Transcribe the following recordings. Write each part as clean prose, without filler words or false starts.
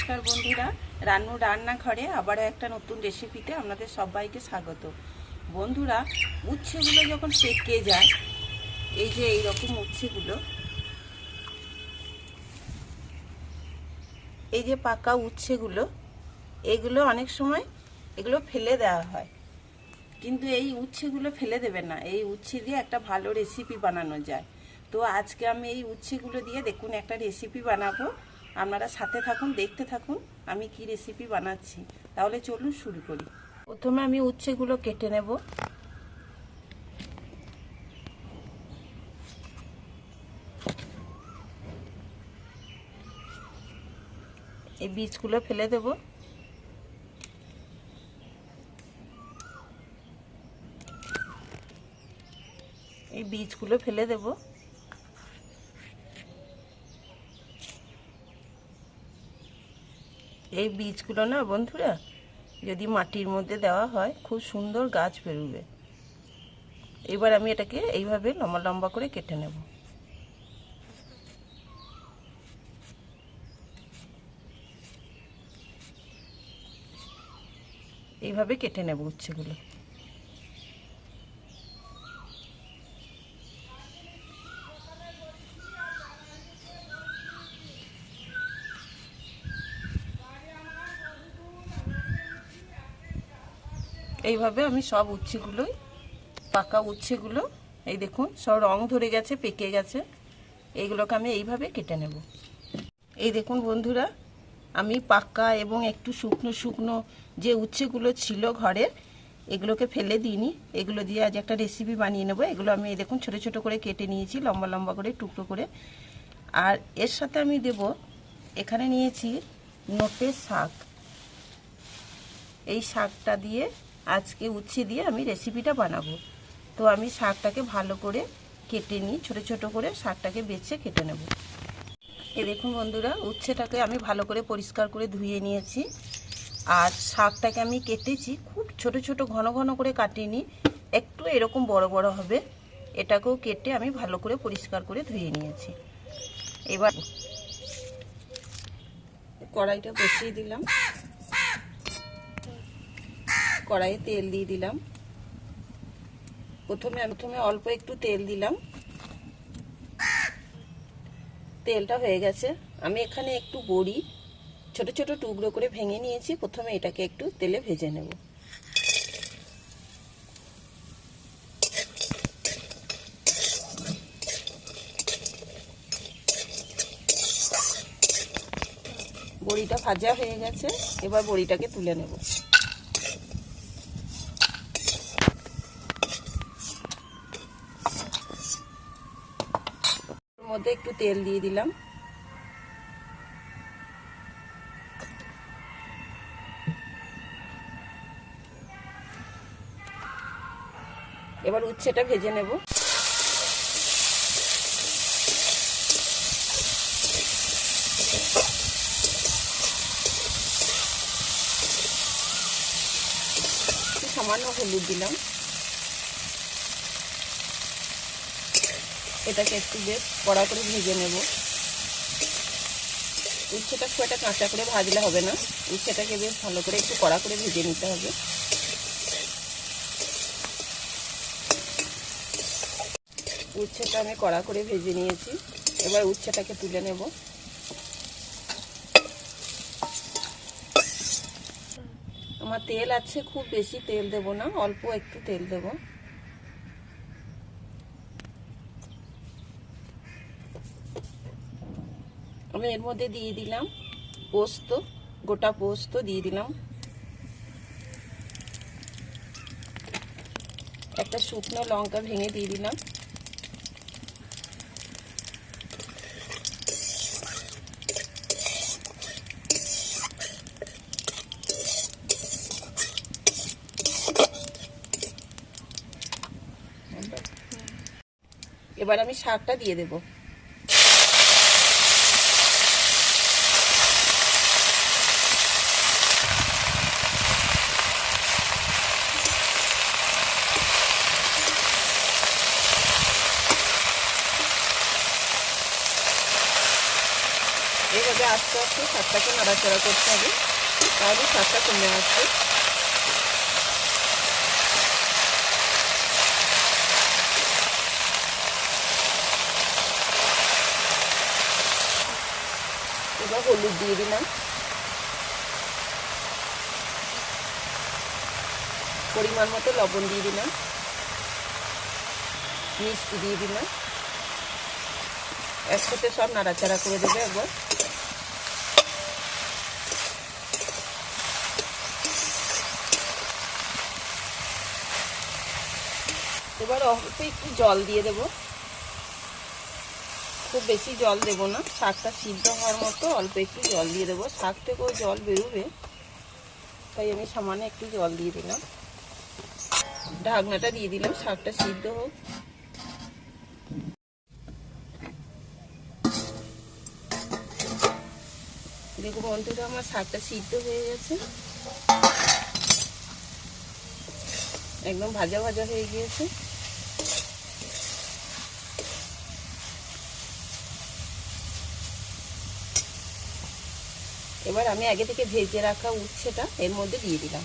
নমস্কার বন্ধুরা, রান্নু রান্নাঘরে আবারও একটা নতুন রেসিপিতে আপনাদের সবাইকে স্বাগত। বন্ধুরা, উচ্ছেগুলো যখন পেকে যায়, এই যে এইরকম উচ্ছেগুলো, এই যে পাকা উচ্ছেগুলো, এগুলো অনেক সময় এগুলো ফেলে দেওয়া হয়, কিন্তু এই উচ্ছেগুলো ফেলে দেবেন না। এই উচ্ছে দিয়ে একটা ভালো রেসিপি বানানো যায়। তো আজকে আমি এই উচ্ছেগুলো দিয়ে দেখুন একটা রেসিপি বানাবো। আপনারা সাথে থাকুন, দেখতে থাকুন আমি কি রেসিপি বানাচ্ছি। তাহলে চলুন শুরু করি। প্রথমে আমি উচ্ছেগুলো কেটে নেব। এই বীজগুলো ফেলে দেব। এই বীজগুলো ফেলে দেব। এই বীজগুলো না বন্ধুরা, যদি মাটির মধ্যে দেওয়া হয় খুব সুন্দর গাছ বেরোবে। এবার আমি এটাকে এইভাবে লম্বা লম্বা করে কেটে নেব। এইভাবে কেটে নেব উচ্ছেগুলো। এইভাবে আমি সব উচ্ছেগুলোই, পাকা উচ্ছেগুলো, এই দেখুন সব রং ধরে গেছে, পেকে গেছে। এইগুলোকে আমি এইভাবে কেটে নেব। এই দেখুন বন্ধুরা, আমি পাকা এবং একটু শুকনো শুকনো যে উচ্ছেগুলো ছিল ঘরে, এগুলোকে ফেলে দিইনি। এগুলো দিয়ে আজ একটা রেসিপি বানিয়ে নেব। এগুলো আমি এই দেখুন ছোটো ছোটো করে কেটে নিয়েছি, লম্বা লম্বা করে টুকরো করে। আর এর সাথে আমি দেব, এখানে নিয়েছি নোটের শাক। এই শাকটা দিয়ে আজকে উচ্ছে দিয়ে আমি রেসিপিটা বানাবো। তো আমি শাকটাকে ভালো করে কেটে নিই, ছোটো ছোটো করে শাকটাকে বেছে কেটে নেব। এই দেখুন বন্ধুরা, উচ্ছেটাকে আমি ভালো করে পরিষ্কার করে ধুয়ে নিয়েছি। আর শাকটাকে আমি কেটেছি, খুব ছোট ছোট ঘন ঘন করে কাটিনি, একটু এরকম বড় বড় হবে। এটাকেও কেটে আমি ভালো করে পরিষ্কার করে ধুয়ে নিয়েছি। এবার কড়াইটা বসিয়ে দিলাম। কড়াইয়ে তেল দিয়ে দিলাম। প্রথমে অল্প একটু তেল দিলাম। তেলটা হয়ে গেছে। আমি এখানে একটু বড়ি ছোট ছোট টুকরো করে ভেঙে নিয়েছি। প্রথমে এটাকে একটু তেলে ভেজে নেব। বড়িটা ভাজা হয়ে গেছে, এবার বড়িটাকে তুলে নেব। এর মধ্যে একটু তেল দিয়ে দিলাম। এবার উচ্ছেটা ভেজে নেব। সামান্য হলুদ দিলাম। এটাকে একটু বেশ কড়া করে ভেজে নেব। উচ্ছেটা খুব একটা কাঁচা করে ভাজলে হবে না, উচ্ছেটাকে বেশ ভালো করে একটু কড়া করে ভেজে নিতে হবে। উচ্ছেটা আমি কড়া করে ভেজে নিয়েছি। এবার উচ্ছেটাকে তুলে নেব। আমার তেল আছে, খুব বেশি তেল দেব না, অল্প একটু তেল দেব। আমি এর মধ্যে দিয়ে দিলাম পোস্ত, গোটা পোস্ত দিয়ে দিলাম। একটা শুকনো লঙ্কা ভেঙে দিয়ে দিলাম। এবার আমি শাকটা দিয়ে দেব। এইভাবে আস্তে আস্তে আস্তে শাকটাকে নাড়াচাড়া করতে হবে, তাহলে শাকটা কমে আসবে। এবার হলুদ দিয়ে দিলাম, পরিমাণ মতো লবণ দিয়ে দিলাম, মিষ্টি দিয়ে দিলাম। একসাথে সব নাড়াচাড়া করে দেবে একবার। এবার অল্প একটু জল দিয়ে দেব, খুব বেশি জল দেব না, শাকটা সিদ্ধ হওয়ার মতো অল্প একটু জল দিয়ে দেবো। শাক থেকেও জল বেরোবে, তাই আমি সামান্য একটু জল দিয়ে দিলাম। ঢাকনাটা দিয়ে দিলাম, শাকটা সিদ্ধ হোক। দেখো বন্ধুরা, আমার শাকটা সিদ্ধ হয়ে গেছে, একদম ভাজা ভাজা হয়ে গিয়েছে। এবার আমি আগে থেকে ভেজে রাখা উচ্ছেটা এর মধ্যে দিয়ে দিলাম।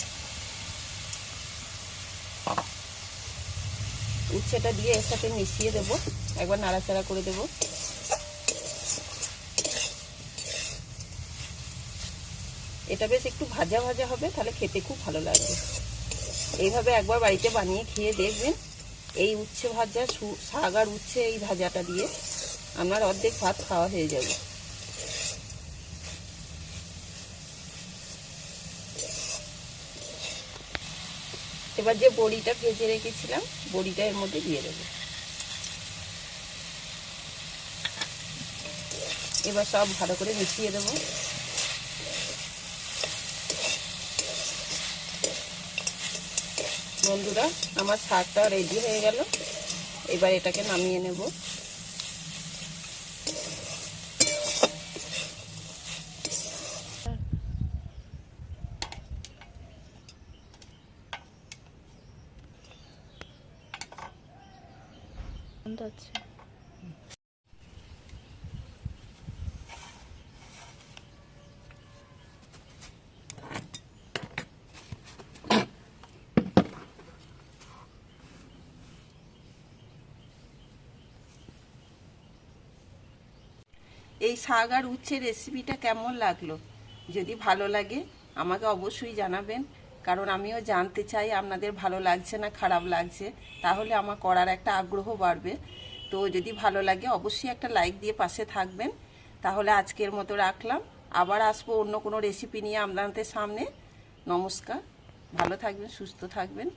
উচ্ছেটা দিয়ে এর সাথে মিশিয়ে দেবো, একবার নাড়াচাড়া করে দেবো। এটা বেশ একটু ভাজা ভাজা হবে, তাহলে খেতে খুব ভালো লাগবে। এইভাবে একবার বাড়িতে বানিয়ে খেয়ে দেখবেন। এই উচ্ছে ভাজা, শাক আর উচ্ছে এই ভাজাটা দিয়ে আমার অর্ধেক ভাত খাওয়া হয়ে যাবে। এবার যে বড়িটা ভেজে রেখেছিলাম, বড়িটা এর মধ্যে দিয়ে দেবো। এবার সব ভালো করে মিশিয়ে দেবো। বন্ধুরা, আমার শাকটা রেডি হয়ে গেল। এবার এটাকে নামিয়ে নেব। আচ্ছা, এই শাক আর উচ্ছের রেসিপিটা কেমন লাগলো? যদি ভালো লাগে আমাকে অবশ্যই জানাবেন, কারণ আমিও জানতে চাই আপনাদের ভালো লাগছে না খারাপ লাগছে, তাহলে আমার করার একটা আগ্রহ বাড়বে। তো যদি ভালো লাগে অবশ্যই একটা লাইক দিয়ে পাশে থাকবেন। তাহলে আজকের মতো রাখলাম, আবার আসবো অন্য কোনো রেসিপি নিয়ে আপনাদের সামনে। নমস্কার, ভালো থাকবেন, সুস্থ থাকবেন।